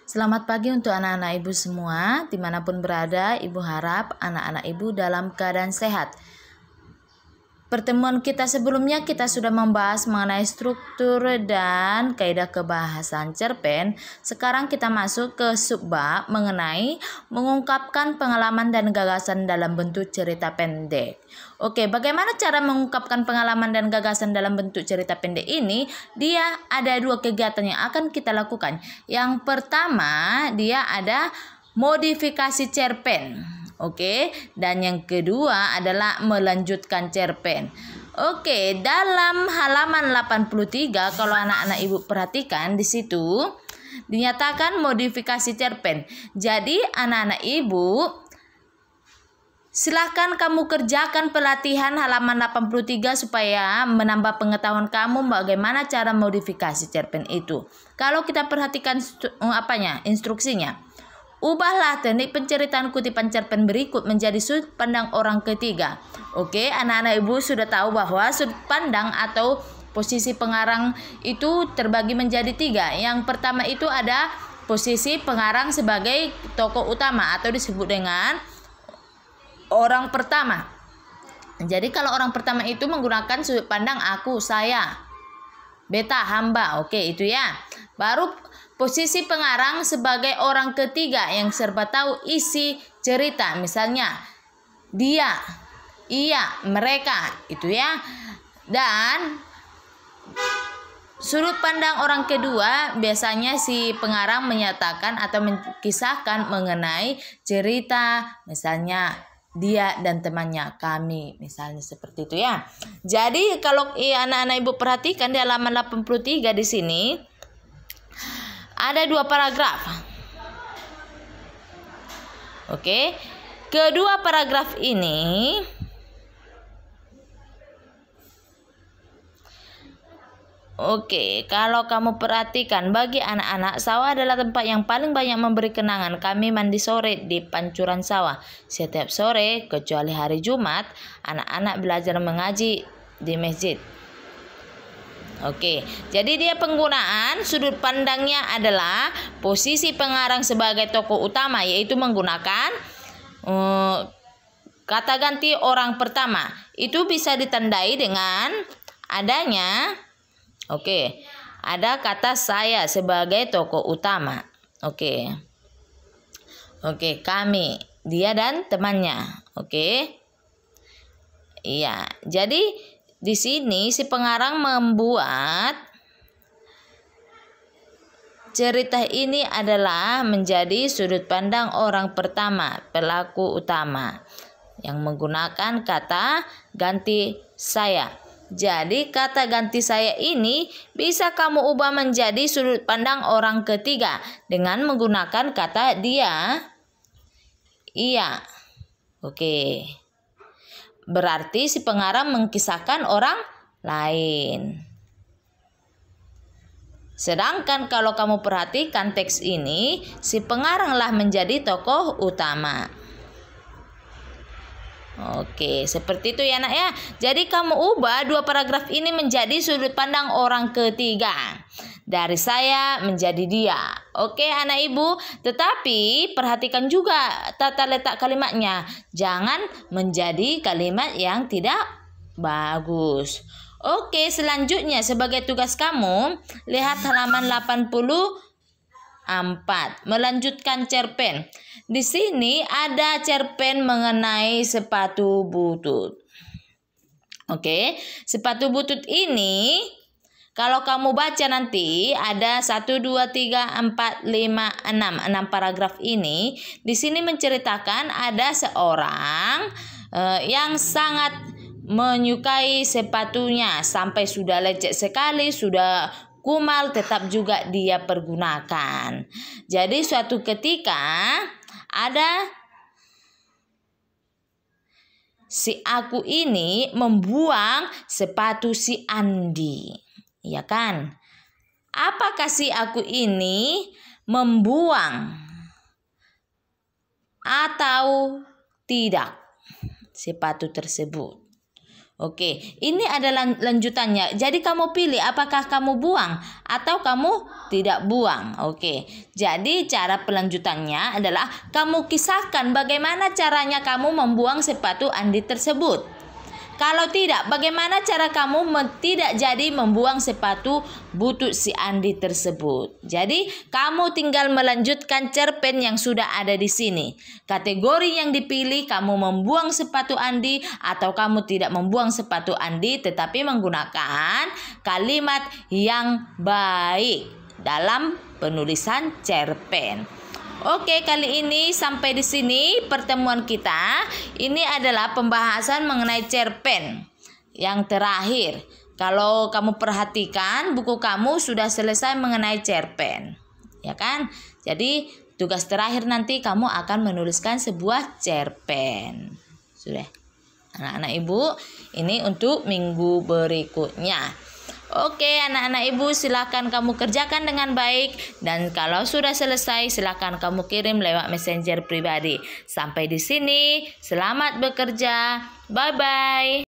Selamat pagi untuk anak-anak ibu semua, dimanapun berada. Ibu harap anak-anak ibu dalam keadaan sehat. Pertemuan kita sebelumnya kita sudah membahas mengenai struktur dan kaidah kebahasan cerpen. Sekarang kita masuk ke subbab mengenai mengungkapkan pengalaman dan gagasan dalam bentuk cerita pendek. Oke, bagaimana cara mengungkapkan pengalaman dan gagasan dalam bentuk cerita pendek ini? Dia ada dua kegiatan yang akan kita lakukan. Yang pertama, dia ada modifikasi cerpen. Oke, dan yang kedua adalah melanjutkan cerpen. Oke, dalam halaman 83 kalau anak-anak ibu perhatikan di situ dinyatakan modifikasi cerpen. Jadi anak-anak ibu silahkan kamu kerjakan pelatihan halaman 83 supaya menambah pengetahuan kamu bagaimana cara modifikasi cerpen itu. Kalau kita perhatikan instruksinya. Ubahlah teknik penceritaan kutipan cerpen berikut menjadi sudut pandang orang ketiga. Oke, anak-anak ibu sudah tahu bahwa sudut pandang atau posisi pengarang itu terbagi menjadi tiga. Yang pertama itu ada posisi pengarang sebagai tokoh utama atau disebut dengan orang pertama. Jadi kalau orang pertama itu menggunakan sudut pandang aku, saya, beta, hamba. Oke, itu ya. Baru posisi pengarang sebagai orang ketiga yang serba tahu isi cerita. Misalnya dia, ia, mereka, itu ya. Dan sudut pandang orang kedua biasanya si pengarang menyatakan atau mengisahkan mengenai cerita, misalnya dia dan temannya, kami, misalnya seperti itu ya. Jadi kalau anak-anak ibu perhatikan di halaman 83 di sini ada dua paragraf. Oke, kedua paragraf ini kalau kamu perhatikan, bagi anak-anak, sawah adalah tempat yang paling banyak memberi kenangan. Kami mandi sore di pancuran sawah. Setiap sore, kecuali hari Jumat, anak-anak belajar mengaji di masjid. Oke, jadi dia penggunaan sudut pandangnya adalah posisi pengarang sebagai tokoh utama, yaitu menggunakan kata ganti orang pertama. Itu bisa ditandai dengan adanya ada kata saya sebagai tokoh utama. Oke, kami, dia dan temannya. Iya, jadi di sini si pengarang membuat cerita ini adalah menjadi sudut pandang orang pertama, pelaku utama, yang menggunakan kata ganti saya. Jadi kata ganti saya ini bisa kamu ubah menjadi sudut pandang orang ketiga dengan menggunakan kata dia, ia. Berarti si pengarang mengkisahkan orang lain. Sedangkan kalau kamu perhatikan teks ini, si pengaranglah menjadi tokoh utama. Seperti itu ya nak ya. Jadi kamu ubah dua paragraf ini menjadi sudut pandang orang ketiga. Dari saya menjadi dia. Anak ibu, tetapi perhatikan juga tata letak kalimatnya. Jangan menjadi kalimat yang tidak bagus. Selanjutnya sebagai tugas kamu, lihat halaman 84. Melanjutkan cerpen. Di sini ada cerpen mengenai sepatu butut. Sepatu butut ini kalau kamu baca nanti ada 1, 2, 3, 4, 5, 6 paragraf ini. Di sini menceritakan ada seorang yang sangat menyukai sepatunya sampai sudah lecet sekali, sudah kumal, tetap juga dia pergunakan. Jadi suatu ketika ada si aku ini membuang sepatu si Andi. Ya kan? Apakah si aku ini membuang atau tidak sepatu tersebut? Oke, ini adalah lanjutannya. Jadi kamu pilih apakah kamu buang atau kamu tidak buang. Oke, jadi cara pelanjutannya adalah kamu kisahkan bagaimana caranya kamu membuang sepatu Andi tersebut. Kalau tidak, bagaimana cara kamu tidak jadi membuang sepatu butut si Andi tersebut? Jadi, kamu tinggal melanjutkan cerpen yang sudah ada di sini. Kategori yang dipilih, kamu membuang sepatu Andi atau kamu tidak membuang sepatu Andi, tetapi menggunakan kalimat yang baik dalam penulisan cerpen. Oke, kali ini sampai di sini pertemuan kita. Ini adalah pembahasan mengenai cerpen yang terakhir. Kalau kamu perhatikan, buku kamu sudah selesai mengenai cerpen, ya kan? Jadi tugas terakhir nanti kamu akan menuliskan sebuah cerpen. Sudah, anak-anak ibu, ini untuk minggu berikutnya. Oke, anak-anak ibu, silakan kamu kerjakan dengan baik. Dan kalau sudah selesai, silakan kamu kirim lewat messenger pribadi. Sampai di sini, selamat bekerja. Bye-bye.